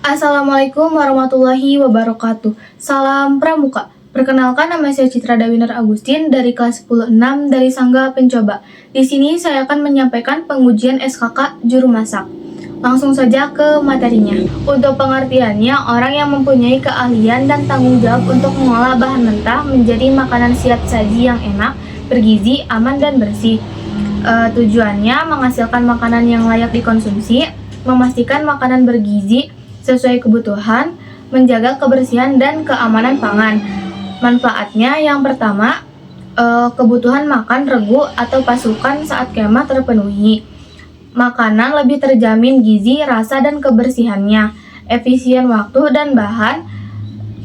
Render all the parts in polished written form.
Assalamualaikum warahmatullahi wabarakatuh. Salam Pramuka. Perkenalkan, nama saya Citra Dawiner Agustin dari kelas 10-6 dari Sangga Pencoba. Di sini saya akan menyampaikan pengujian SKK Juru Masak. Langsung saja ke materinya. Untuk pengertiannya, orang yang mempunyai keahlian dan tanggung jawab untuk mengolah bahan mentah menjadi makanan siap saji yang enak, bergizi, aman, dan bersih. Tujuannya menghasilkan makanan yang layak dikonsumsi, memastikan makanan bergizi sesuai kebutuhan, menjaga kebersihan dan keamanan pangan. Manfaatnya yang pertama, kebutuhan makan regu atau pasukan saat kemah terpenuhi. Makanan lebih terjamin gizi, rasa, dan kebersihannya. Efisien waktu dan bahan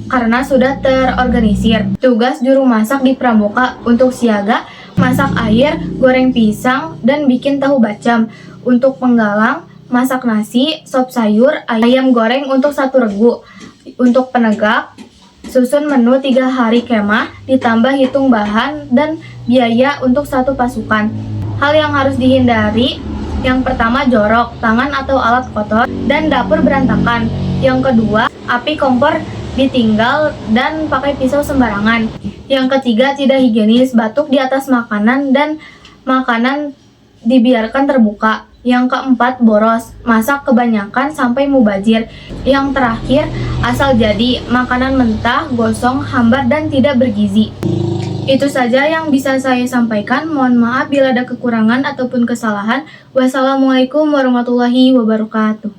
karena sudah terorganisir. Tugas juru masak di Pramuka untuk siaga, masak air, goreng pisang, dan bikin tahu bacem. Untuk penggalang, masak nasi, sop sayur, ayam goreng untuk 1 regu. Untuk penegak, susun menu 3 hari kemah, ditambah hitung bahan dan biaya untuk 1 pasukan. Hal yang harus dihindari, yang pertama jorok, tangan atau alat kotor, dan dapur berantakan. Yang kedua, api kompor ditinggal dan pakai pisau sembarangan. Yang ketiga, tidak higienis, batuk di atas makanan dan makanan dibiarkan terbuka. Yang keempat, boros, masak kebanyakan sampai mubazir. Yang terakhir, asal jadi, makanan mentah, gosong, hambar, dan tidak bergizi. Itu saja yang bisa saya sampaikan. Mohon maaf bila ada kekurangan ataupun kesalahan. Wassalamualaikum warahmatullahi wabarakatuh.